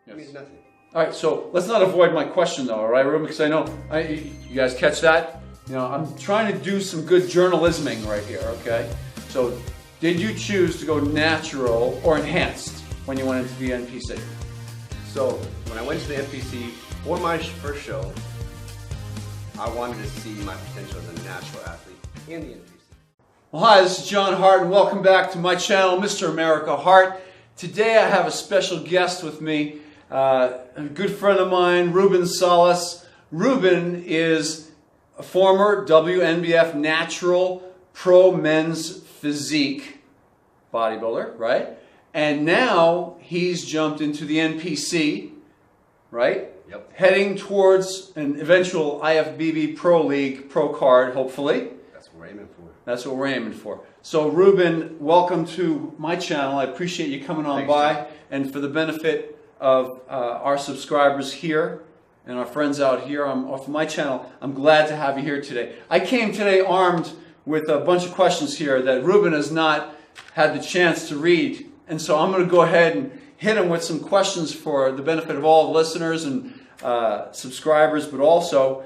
Yes. It means nothing. All right, so let's not avoid my question though, all right, Ruben? Because I know you guys catch that. You know, I'm trying to do some good journalisming right here, okay? So, did you choose to go natural or enhanced when you went into the NPC? So when I went to the NPC for my first show, I wanted to see my potential as a natural athlete in the NPC. Well, hi, this is John Hart, and welcome back to my channel, Mr. America Hart. Today I have a special guest with me, a good friend of mine, Ruben Salas. Ruben is a former WNBF natural pro men's physique bodybuilder, right? And now he's jumped into the NPC, right? Yep. Heading towards an eventual IFBB Pro League Pro Card, hopefully. That's what we're aiming for. That's what we're aiming for. So Ruben, welcome to my channel. I appreciate you coming on by. John. And for the benefit of our subscribers here and our friends out here off my channel, I'm glad to have you here today. I came today armed with a bunch of questions here that Ruben has not had the chance to read. And so I'm going to go ahead and hit him with some questions for the benefit of all the listeners and subscribers, but also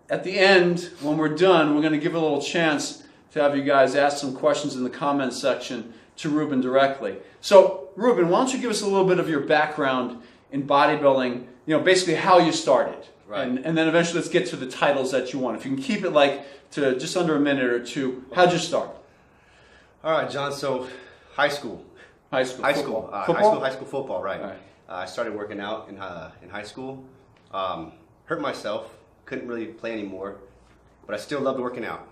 at the end, when we're done, we're going to give a little chance to have you guys ask some questions in the comments section to Ruben directly. So, Ruben, why don't you give us a little bit of your background in bodybuilding, you know, basically how you started. Right. And then eventually let's get to the titles that you want. If you can keep it like to just under a minute or two, how'd you start? All right, John, so high school. High school football. High school football, right. All right. I started working out in high school. Hurt myself, couldn't really play anymore, but I still loved working out.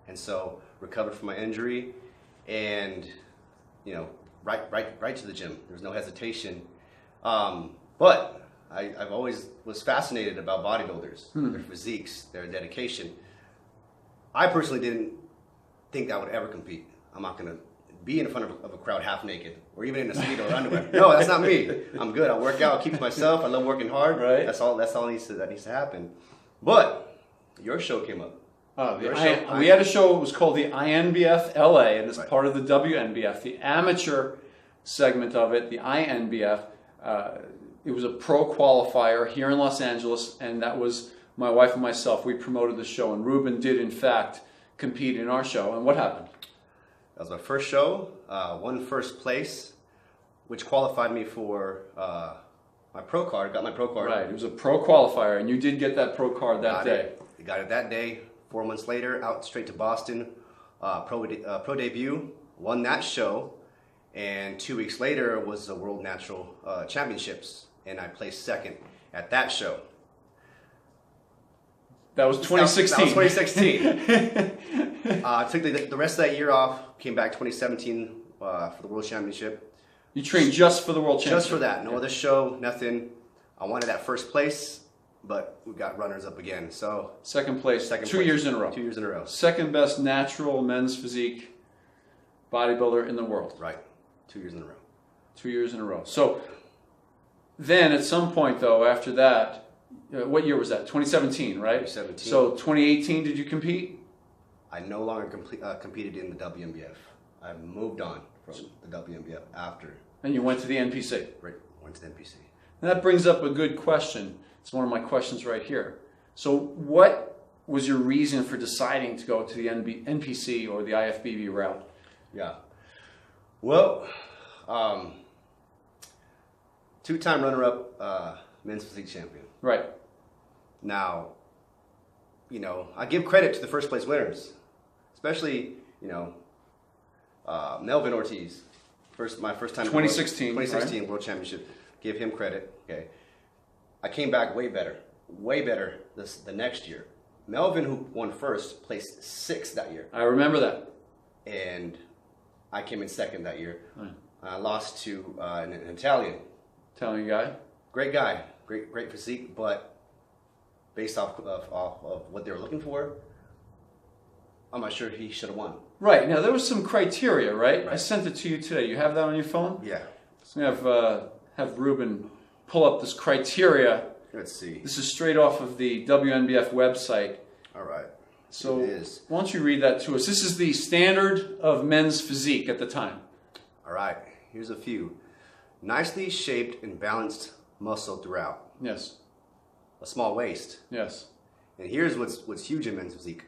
And so recovered from my injury and, you know, right to the gym. There was no hesitation. But I've always was fascinated about bodybuilders, their physiques, their dedication. I personally didn't think I would ever compete. I'm not going to be in front of a crowd half naked or even in a speedo or underwear. No, that's not me. I'm good. I work out, keep myself. I love working hard. Right. That's all that needs to happen. But your show came up. We had a show, it was called the INBF LA, and it's Right. part of the WNBF, the amateur segment of it, the INBF. It was a pro qualifier here in Los Angeles, and that was my wife and myself. We promoted the show, and Ruben did, in fact, compete in our show. And what happened? That was my first show, won first place, which qualified me for my pro card. Got my pro card. Right, it was a pro qualifier, and you did get that pro card that day. Got it that day. 4 months later, out straight to Boston, pro debut, won that show, and 2 weeks later was the World Natural Championships, and I placed second at that show. That was 2016. That was 2016. I took the rest of that year off, came back 2017 for the World Championship. You trained just for the World Championship? Just for that. No other show, nothing. I wanted that first place, but we got runners up again. So Second place, Second 2 place. years in a row. 2 years in a row. Second best natural men's physique bodybuilder in the world. Right. 2 years in a row. 2 years in a row. So then at some point though, after that, what year was that? 2017, right? 2017. So 2018, did you compete? I no longer competed in the WNBF. I moved on from the WNBF after. And you went to the NPC. Right, went to the NPC. And that brings up a good question. It's one of my questions right here. So what was your reason for deciding to go to the NPC or the IFBB route? Yeah. Well, two-time runner-up men's physique champion. Right. Now, you know, I give credit to the first place winners, especially, you know, Melvin Ortiz. My first time. 2016. 2016 right? World Championship. Give him credit. Okay. I came back way better the next year. Melvin, who won first, placed 6th that year. I remember that. And I came in 2nd that year. Right. I lost to an Italian. Italian guy. Great guy, great physique, but based off of what they were looking for, I'm not sure he should have won. Right. Now, there was some criteria, right? Right. I sent it to you today. You have that on your phone? Yeah. So I'm going to have Ruben pull up this criteria. Let's see. This is straight off of the WNBF website. All right. So It is. why don't you read that to us? This is the standard of men's physique at the time. All right. Here's a few. nicely shaped and balanced muscle throughout. Yes. A small waist. Yes. And here's what's huge in men's physique.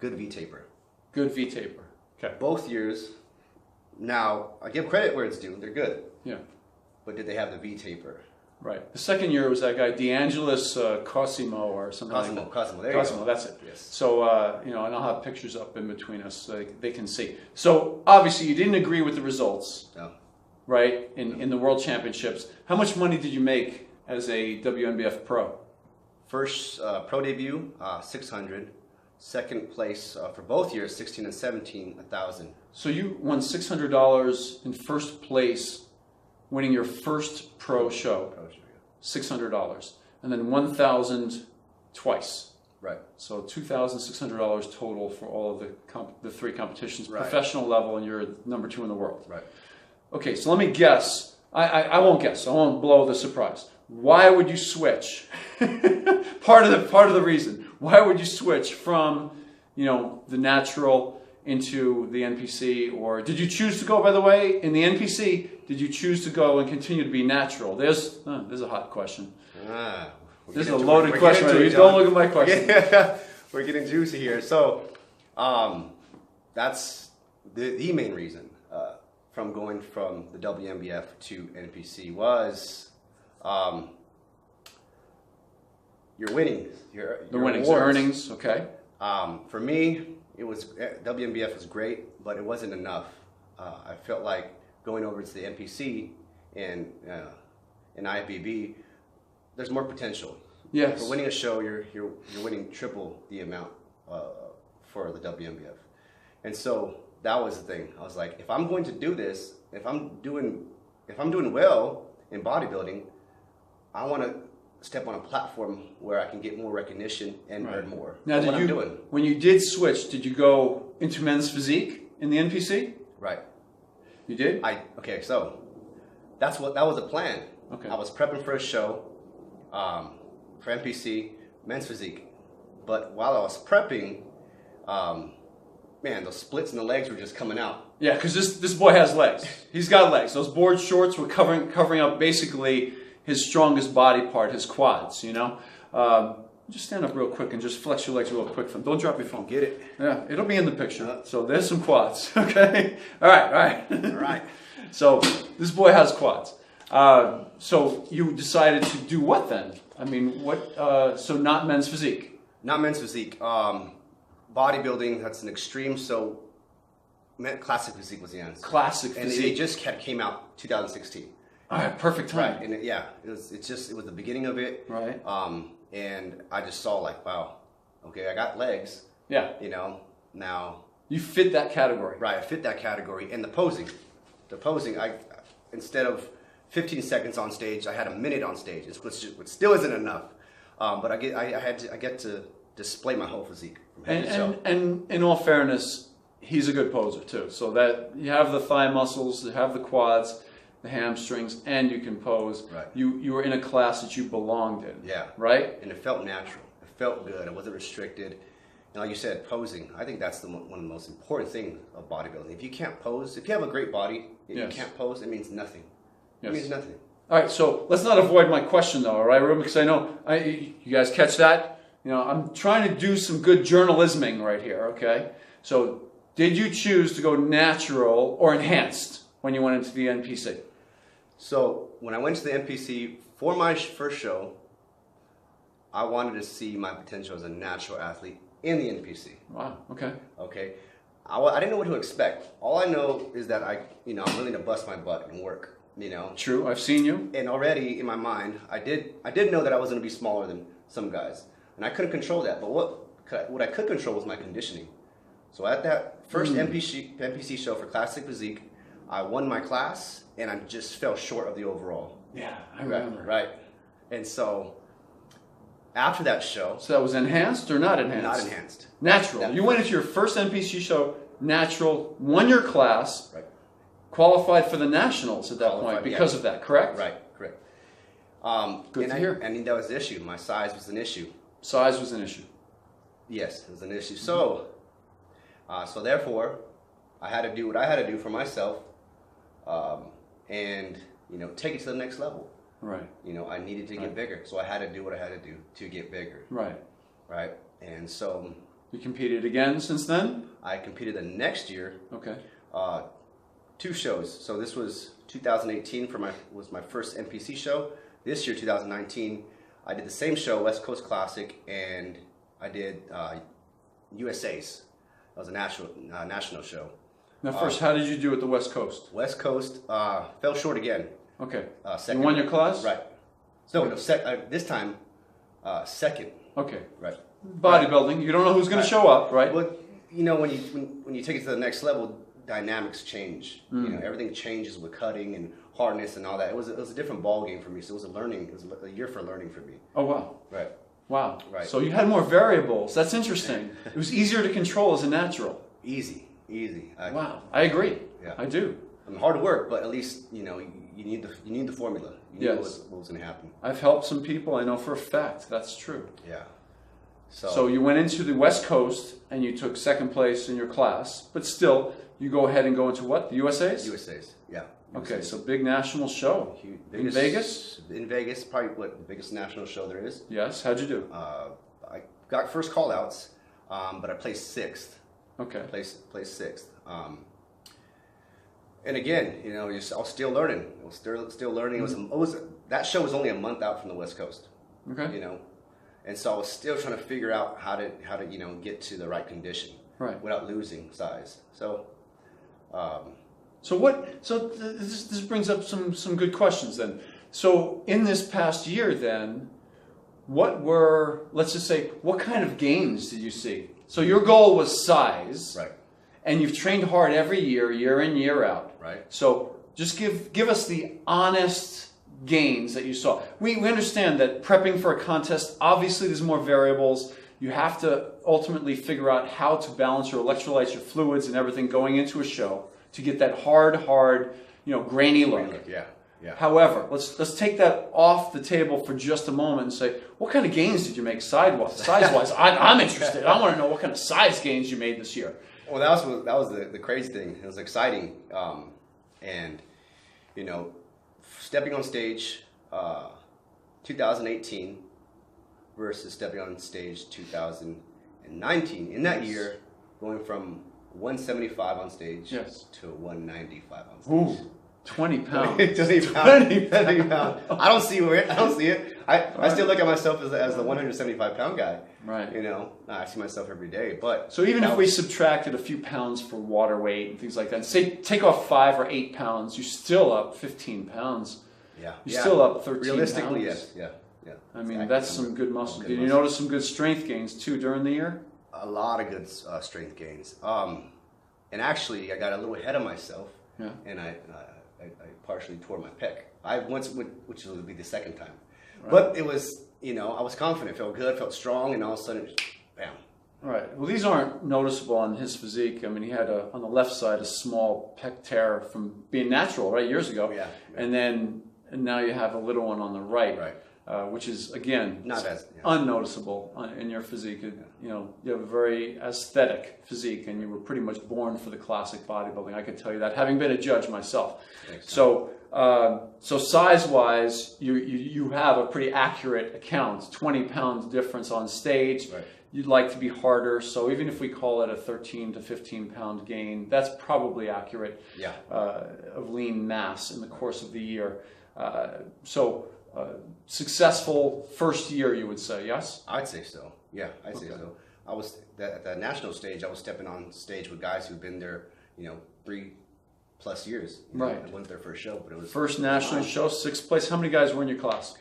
Good V-taper. Good V-taper. Okay. Both years. Now, I give credit where it's due. They're good. Yeah. But did they have the V-taper? Right. The second year was that guy DeAngelis Cosimo or something like that. Cosimo, there you go. That's it. Yes. So, and I'll have pictures up in between us so they can see. So, obviously, you didn't agree with the results, No. right, in the World Championships. How much money did you make as a WNBF pro? First pro debut, 600. Second place for both years, 16 and 17, 1,000. So you won $600 in first place, winning your first pro show. $600, and then 1,000 twice. Right. So $2,600 total for all of the three competitions, right. Professional level, and you're number 2 in the world. Right. Okay, so let me guess. I won't guess. I won't blow the surprise. Why would you switch? part of the reason. Why would you switch from, the natural into the NPC, or did you choose to go, by the way, in the NPC, did you choose to go and continue to be natural? There's a hot question. This is a loaded question. Don't look at my question. Yeah, we're getting juicy here. So, that's the main reason from going from the WNBF to NPC was your winnings, your winnings, awards. earnings. Okay. For me, it was WNBF was great, but it wasn't enough. I felt like going over to the NPC and IFBB, there's more potential. Yes. For winning a show, you're winning triple the amount for the WNBF, and so that was the thing. I was like, if I'm going to do this, if I'm doing well in bodybuilding, I want to step on a platform where I can get more recognition and earn more. Now, when you did switch, did you go into men's physique in the NPC? Right. You did? Okay, so that was the plan. Okay. I was prepping for a show for NPC, men's physique. But while I was prepping, man, those splits in the legs were just coming out. Yeah, because this boy has legs. He's got legs. Those board shorts were covering up basically his strongest body part, his quads, Just stand up real quick and just flex your legs real quick. Don't drop your phone. Get it? Yeah, it'll be in the picture. So there's some quads, okay? All right. All right. So this boy has quads. So you decided to do what then? I mean, so not men's physique? Not men's physique. Bodybuilding, that's an extreme, so classic physique was the answer. Classic physique. And it just came out 2016. All right, perfect time. Right, and it was the beginning of it. Right. And I just saw like, wow, okay, I got legs. Yeah. Now. You fit that category. Right, I fit that category. And the posing, instead of 15 seconds on stage, I had a minute on stage, which still isn't enough. But I get to display my whole physique. And in all fairness, he's a good poser too. So that you have the thigh muscles, you have the quads, the hamstrings, and you can pose. Right. You were in a class that you belonged in. Yeah. Right? And it felt natural. It felt good. I wasn't restricted. And like you said, posing, I think that's one of the most important things of bodybuilding. If you can't pose, if you have a great body, and you can't pose, it means nothing. Yes. It means nothing. All right, so let's not avoid my question though, all right, Ruben, because I know, you guys catch that? I'm trying to do some good journalisming right here, okay? So did you choose to go natural or enhanced when you went into the NPC? So when I went to the NPC for my first show, I wanted to see my potential as a natural athlete in the NPC. Wow, okay. Okay. I didn't know what to expect. All I know is that I'm willing to bust my butt and work, True, I've seen you. And already in my mind, I did know that I was going to be smaller than some guys. And I couldn't control that. But what I could control was my conditioning. So at that first NPC show for Classic Physique, I won my class, and I just fell short of the overall. Yeah, I remember. Right. And so after that show... So that was enhanced or not enhanced? Not enhanced. Natural. You went into your first NPC show, natural, won your class, right. Qualified for the nationals at that point because of that, correct? Right, correct. Good to hear. And that was the issue. My size was an issue. Size was an issue. Yes, it was an issue. So therefore, I had to do what I had to do for myself. And, take it to the next level. Right. I needed to get bigger, so I had to do what I had to do to get bigger. Right. Right. And so you competed again since then? I competed the next year. Okay. 2 shows. So this was 2018 was my first NPC show. This year, 2019, I did the same show, West Coast Classic, and I did USA's. That was a national show. Now, first, how did you do at the West Coast? West Coast fell short again. Okay. Second. You won your class? Right. So this time, second. Okay. Right. Bodybuilding. You don't know who's going to show up, right? Well, when you take it to the next level, dynamics change. Everything changes with cutting and hardness and all that. It was a different ball game for me. So it was a year for learning for me. Oh wow. Right. Wow. Right. So you had more variables. That's interesting. It was easier to control as a natural. Easy. Wow. I agree. Yeah. I do. I mean, hard work, but at least you need the formula. You know what was going to happen. I've helped some people. I know for a fact that's true. Yeah. So you went into the West Coast and you took second place in your class, but still you go ahead and go into what? The USA's? USA's. Yeah. Okay, so big national show. In Vegas? In Vegas, probably the biggest national show there is. Yes. How'd you do? I got first call outs, but I placed 6th. Okay. Placed 6th. And again, I was still learning. I was still learning. That show was only a month out from the West Coast. Okay. And so I was still trying to figure out how to get to the right condition. Right. Without losing size. So. This brings up some good questions then. So in this past year then, let's just say, what kind of gains did you see? So your goal was size. Right. And you've trained hard every year in, year out. Right. So just give us the honest gains that you saw. We understand that prepping for a contest, obviously there's more variables. You have to ultimately figure out how to balance your electrolytes, your fluids, and everything going into a show to get that hard, grainy look. Yeah. However, let's take that off the table for just a moment and say, what kind of gains did you make size-wise? I'm interested. I want to know what kind of size gains you made this year. Well, that was the crazy thing. It was exciting, and stepping on stage, 2018 versus stepping on stage 2019. In that year, going from 175 on stage to 195 on stage. Ooh, 20 pounds. 20 pounds. I don't see it. I still look at myself as the 175 pound guy. Right. I see myself every day. But so even if we subtracted a few pounds for water weight and things like that, say take off 5 or 8 pounds, you're still up 15 pounds. Yeah. You're still up 13 Realistically, pounds. yes. Yeah. I mean, that's some good muscle. Did you notice some good strength gains too during the year? A lot of good strength gains. And actually, I got a little ahead of myself. Yeah. And I partially tore my pec. Which will be the second time. Right. But it was, I was confident, felt good, felt strong, and all of a sudden, bam. Right. Well, these aren't noticeable on his physique. I mean, he had on the left side a small pec tear from being natural, right, years ago. Yeah. And now you have a little one on the right. Right. Which is, again, not as unnoticeable in your physique. You have a very aesthetic physique, and you were pretty much born for the classic bodybuilding. I could tell you that, having been a judge myself. So size-wise, you have a pretty accurate account. 20 pounds difference on stage. Right. You'd like to be harder, so even if we call it a 13 to 15 pound gain, that's probably accurate. Yeah. Of lean mass in the course of the year. Successful first year, you would say, yes? I'd say so. Yeah, I'd say so. I was at the national stage. I was stepping on stage with guys who've been there, 3+ years. Right. It wasn't their first show, but it was first national show, 6th place. How many guys were in your class?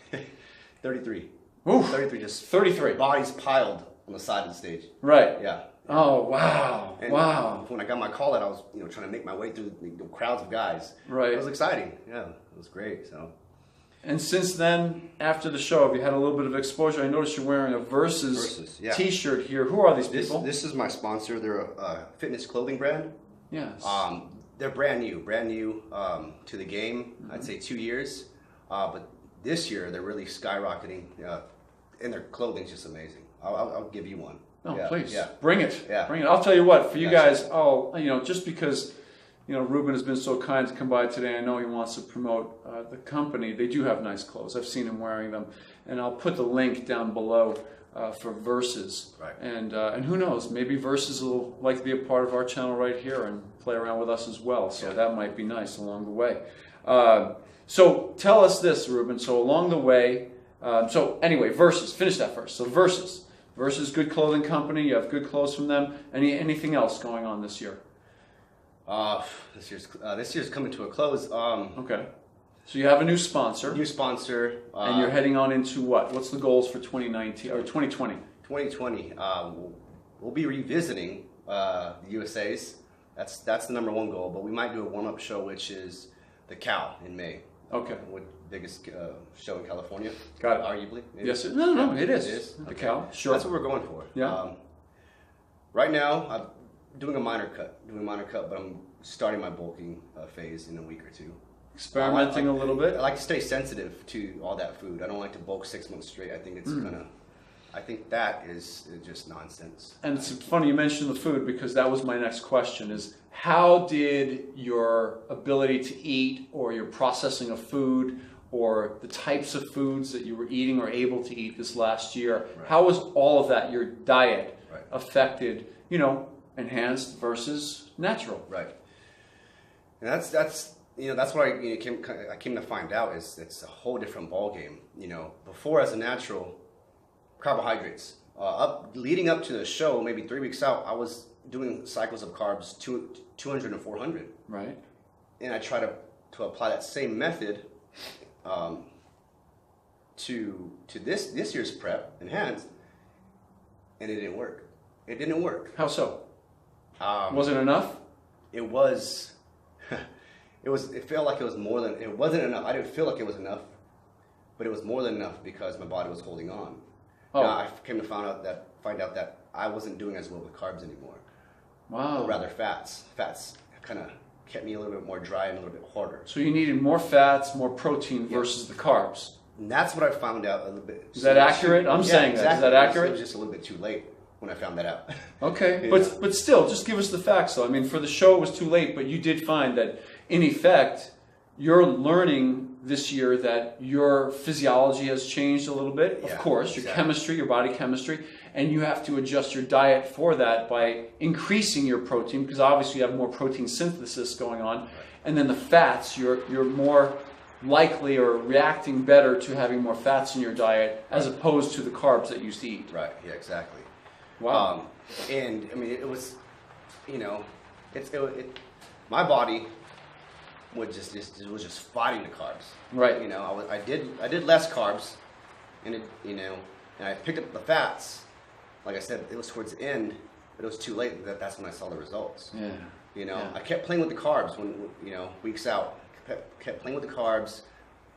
33. Ooh, 33. Just 33 bodies piled on the side of the stage. Right. Yeah. Oh wow! And wow. When I got my call out, I was trying to make my way through the crowds of guys. Right. It was exciting. Yeah, it was great. So. And since then, after the show, have you had a little bit of exposure? I noticed you're wearing a Versus T-shirt here. Who are these people? This is my sponsor. They're a fitness clothing brand. Yes. They're brand new to the game. Mm-hmm. I'd say 2 years, but this year they're really skyrocketing, and their clothing's just amazing. I'll give you one. Oh, yeah, please, yeah. Bring it. Yeah. Bring it. I'll tell you what, for you guys, just because you know, Ruben has been so kind to come by today. I know he wants to promote the company. They do have nice clothes. I've seen him wearing them. And I'll put the link down below for Versus. Right. And who knows, maybe Versus will like to be a part of our channel right here and play around with us as well. So that might be nice along the way. So tell us this, Ruben. So along the way, so anyway, Versus. Finish that first. So Versus. Versus, good clothing company. You have good clothes from them. Anything else going on this year? This year's coming to a close. Okay. So you have a new sponsor. New sponsor. And you're heading on into what? What's the goals for 2019 or 2020? 2020. We'll be revisiting the USA's. That's the number one goal. But we might do a warm-up show, which is the Cow in May. Okay. Biggest show in California. Got it. Arguably. Yes. No. It is. The Cow. Sure. That's what we're going for. Yeah. Right now, I'm doing a minor cut. But I'm starting my bulking phase in a week or two. Experimenting a little bit. I like to stay sensitive to all that food. I don't like to bulk 6 months straight. I think it's I think that is just nonsense. And it's funny you mentioned the food, because that was my next question: is how did your ability to eat, or your processing of food, or the types of foods that you were eating or able to eat this last year, how was all of that, your diet, affected, you know, enhanced versus natural? Right. And that's you know, that's what I came to find out is it's a whole different ball game. You know, before as a natural, carbohydrates. Leading up to the show, maybe 3 weeks out, I was doing cycles of carbs 200 and 400. Right. And I try to apply that same method to this year's prep, enhanced, and it didn't work. It didn't work. How so? Was it enough? It was. It felt like it was more than. It wasn't enough. I didn't feel like it was enough, but it was more than enough because my body was holding on. Oh. Now, I came to find out that I wasn't doing as well with carbs anymore. Wow. Or rather, fats. Fats kind of kept me a little bit more dry and a little bit harder. So you needed more fats, more protein versus the carbs. And that's what I found out a little bit. Is that accurate? I'm saying that. Is that accurate? It was just a little bit too late when I found that out. Okay, but still, just give us the facts though. I mean, for the show it was too late, but you did find that, in effect, you're learning this year that your physiology has changed a little bit. Of course, your chemistry, your body chemistry, and you have to adjust your diet for that by increasing your protein, because obviously you have more protein synthesis going on. And then the fats, you're more likely or reacting better to having more fats in your diet as opposed to the carbs that you used to eat. Right, yeah, exactly. Wow. And I mean, it was, you know, my body was just fighting the carbs. Right. You know, I did less carbs, and and I picked up the fats. Like I said, it was towards the end, but it was too late. That's when I saw the results. Yeah. You know, I kept playing with the carbs when weeks out. Kept playing with the carbs,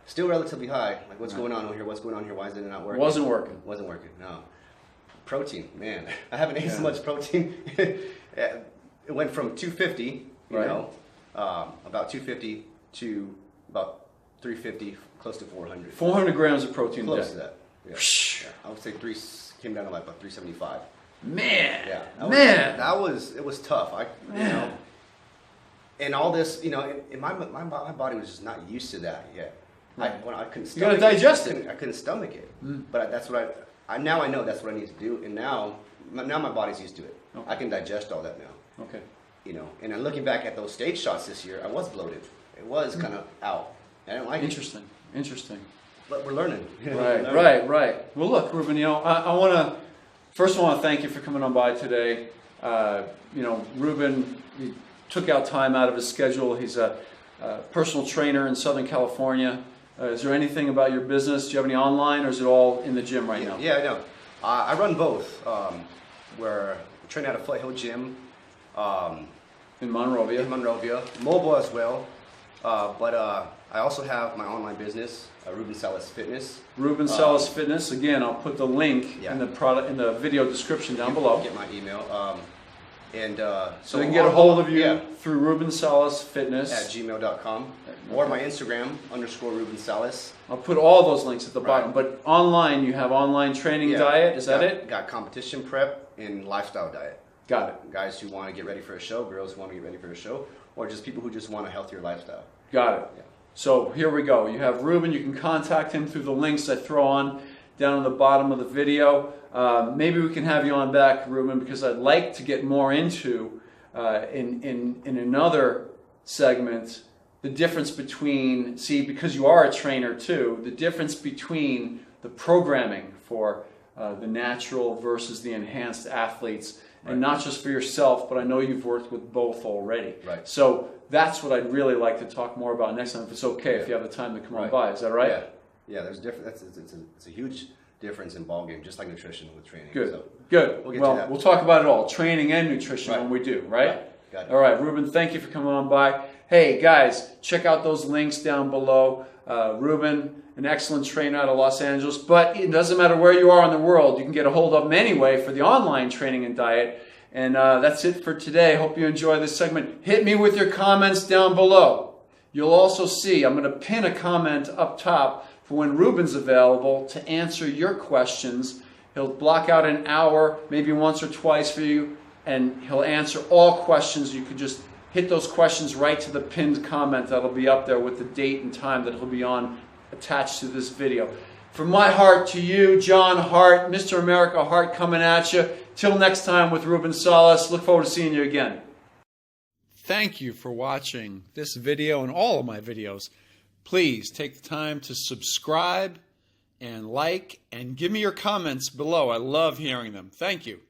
still relatively high. Like, what's going on here? What's going on here? Why is it not working? Wasn't working. Wasn't working. No. Protein, man. I haven't ate so much protein. It went from 250, you know, about 250 to about 350, close to 400. 400 grams of protein close a day. to that. Yeah. I would say came down to like about 375. Man. Yeah. It was tough. You know, and all this, you know, and my body was just not used to that yet. Right. I couldn't stomach it. You gotta digest it. I couldn't stomach it. But that's what now I know that's what I need to do, and now my body's used to it. Okay. I can digest all that now. Okay. You know, and then looking back at those stage shots this year, I was bloated. It was kind of out. I didn't like it. Interesting. But we're learning. Right. Well, look, Ruben, you know, I want to thank you for coming on by today. You know, Ruben, he took out time out of his schedule. He's a personal trainer in Southern California. Is there anything about your business? Do you have any online, or is it all in the gym right now? Yeah, I know. I run both. We're training at a Foothill gym. In Monrovia. Mobile as well. But I also have my online business, RubenSalasFitness. RubenSalasFitness. Again, I'll put the link in the video description down below. Get my email. So they can get a hold of you through RubenSalasFitness at gmail.com or my Instagram _RubenSalas. I'll put all those links at the bottom. But online, you have online training diet. Is that it? Got competition prep and lifestyle diet. Got it. Guys who want to get ready for a show, girls who want to get ready for a show, or just people who just want a healthier lifestyle. Got it. Yeah. So here we go. You have Ruben. You can contact him through the links I throw on down on the bottom of the video. Maybe we can have you on back, Ruben, because I'd like to get more into in another segment the difference between, because you are a trainer too, the difference between the programming for the natural versus the enhanced athletes, and not just for yourself, but I know you've worked with both already. Right. So that's what I'd really like to talk more about next time, if it's okay, if you have the time to come on by. Is that right? Yeah. Yeah, there's different. It's a huge difference in ball game, just like nutrition with training. Good. So Good. We'll get to that. We'll talk about it all, training and nutrition when we do, right? Got it. All right, Ruben, thank you for coming on by. Hey, guys, check out those links down below. Ruben, an excellent trainer out of Los Angeles, but it doesn't matter where you are in the world. You can get a hold of him anyway for the online training and diet. And that's it for today. Hope you enjoy this segment. Hit me with your comments down below. You'll also see, I'm going to pin a comment up top for when Ruben's available to answer your questions. He'll block out an hour, maybe once or twice for you, and he'll answer all questions. You could just hit those questions right to the pinned comment that'll be up there with the date and time that he'll be on attached to this video. From my heart to you, John Hart, Mr. America Hart coming at you. Till next time with Ruben Salas. Look forward to seeing you again. Thank you for watching this video and all of my videos. Please take the time to subscribe and like and give me your comments below. I love hearing them. Thank you.